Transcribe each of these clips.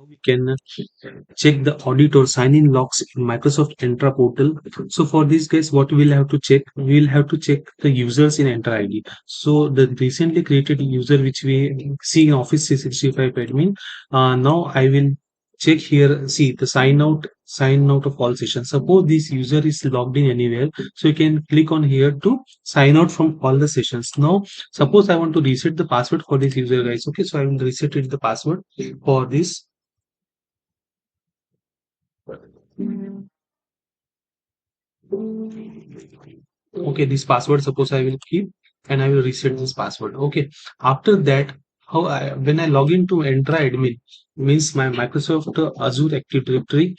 we can check the audit or sign in logs in Microsoft Entra portal. So for this guys, what we will have to check? We will have to check the users in Entra ID. So the recently created user which we see in Office 365 admin. Now I will check here. See the sign out of all sessions. Suppose this user is logged in anywhere, so you can click on here to sign out from all the sessions. Now suppose I want to reset the password for this user guys. Okay, so I will reset it the password for this. Okay, this password suppose I will keep and I will reset this password. Okay, after that, when I log into Entra admin, means my Microsoft Azure Active Directory,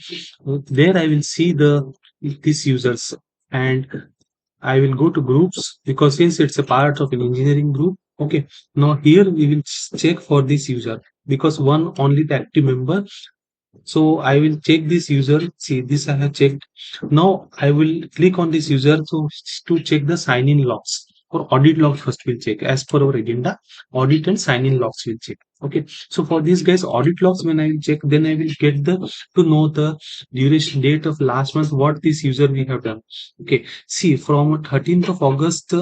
there I will see the these users, and I will go to groups because since it's a part of an engineering group. Okay, now here we will check for this user because one only the active member, so I will check this user. See, this I have checked. Now I will click on this user to check the sign in logs or audit logs first we'll check. As per our agenda, audit and sign in logs will check. Okay. So for these guys, audit logs when I will check, then I will get the to know the duration date of last month, what this user we have done. Okay. See, from 13th of August,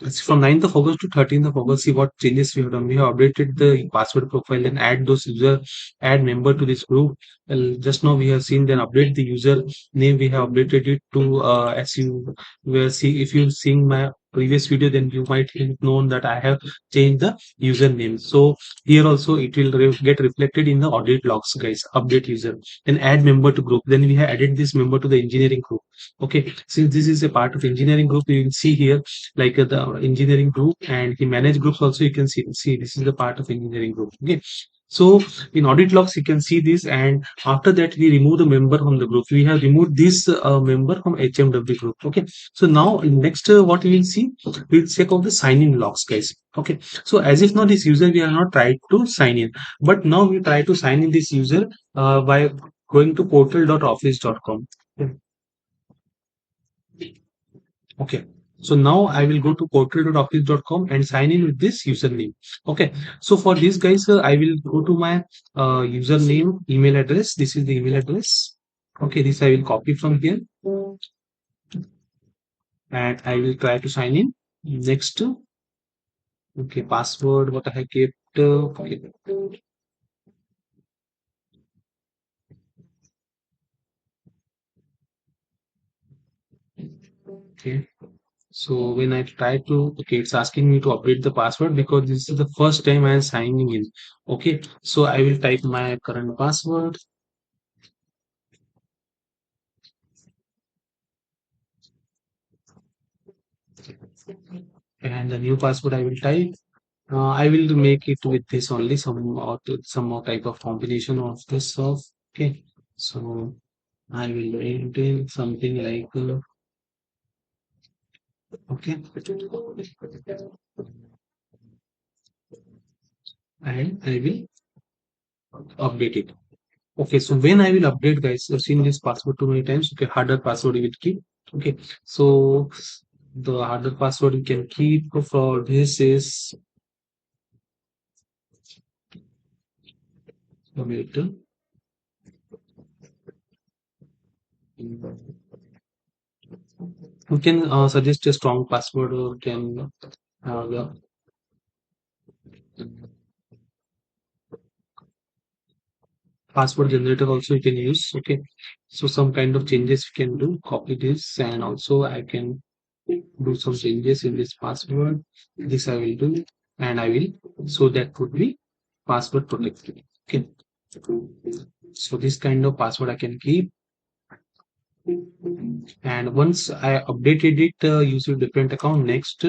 it's from 9th of August to 13th of August. See what changes we have done. We have updated the password profile and add those user, add member to this group. Well, just now we have seen then update the user name. We have updated it to as you were see if you seeing my previous video, then you might have known that I have changed the username. So here also it will get reflected in the audit logs, guys. Update user, then add member to group. Then we have added this member to the engineering group. Okay, since this is a part of engineering group, you will see here like the engineering group and the manage groups also you can see this is the part of engineering group. Okay, so in audit logs you can see this, and after that we remove the member from the group. We have removed this member from HMW group. Okay, so now next what we will see, we'll check out the sign in logs, guys. Okay, so as if now this user we are not tried to sign in, but now we try to sign in this user by going to portal.office.com. Okay. So now I will go to portal.office.com and sign in with this username. Okay. So for this guys, I will go to my username email address. This is the email address. Okay. This I will copy from here and I will try to sign in. Next. Okay. Password. What I have kept. Okay. Okay. So when I try to, okay, it's asking me to update the password because this is the first time I am signing in. Okay. So I will type my current password. And the new password I will type. I will make it with this only some more type of combination of this of. Okay, so I will maintain something like okay, and I will update it. Okay, so when I will update, guys, I've seen this password too many times. Okay, harder password we will keep. Okay, so the harder password we can keep for this is wait. You can suggest a strong password or can yeah. Password generator also you can use. Okay, so some kind of changes you can do, copy this, and also I can do some changes in this password. This I will do, and I will, so that would be password protected. Okay, so this kind of password I can keep, and once I updated it, use a different account. Next,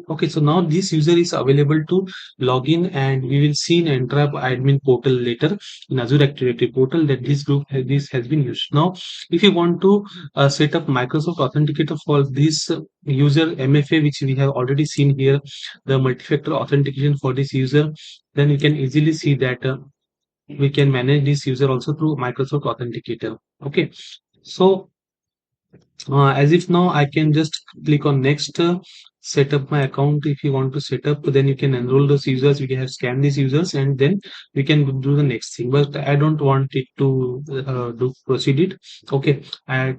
okay, so now this user is available to log in, and we will see in Entra admin portal later in Azure Activity portal that this has been used. Now if you want to set up Microsoft Authenticator for this user MFA, which we have already seen here, the multi-factor authentication for this user, then you can easily see that we can manage this user also through Microsoft Authenticator. Okay, so as if now I can just click on next. set up my account. If you want to set up, then you can enroll those users, we can have scan these users, and then we can do the next thing. But I don't want it to do proceed it. Okay, I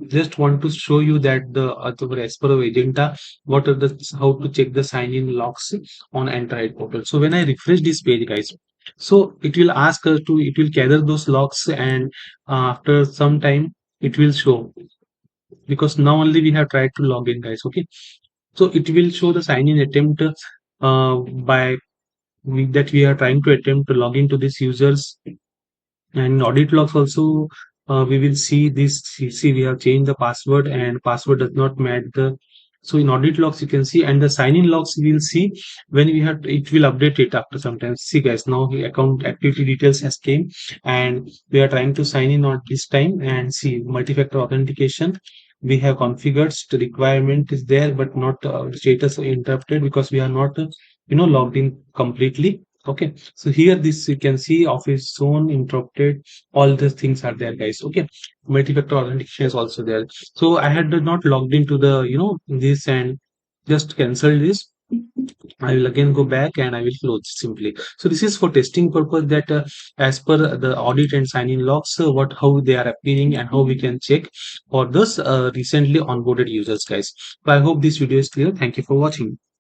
just want to show you that the as per of agenda, what are the how to check the sign in logs on Android portal. So when I refresh this page, guys, so it will ask us to, it will gather those logs, and after some time it will show, because now only we have tried to log in, guys. Okay, so it will show the sign in attempt by that we are trying to attempt to log into these users. And audit logs also, we will see this. See, we have changed the password and password does not match the. So in audit logs, you can see, and the sign in logs we will see when we have, it will update it after some time. See, guys, now the account activity details has came, and we are trying to sign in on this time, and see multi-factor authentication. We have configured the requirement is there, but not status interrupted because we are not, logged in completely. Okay, so here this you can see office zone interrupted, all these things are there, guys. Okay, multi-factor authentication is also there. So I had not logged into the, this, and just cancel this. I will again go back and I will close simply. So this is for testing purpose, that as per the audit and sign in logs, what how they are appearing and how we can check for those recently onboarded users, guys. So I hope this video is clear. Thank you for watching.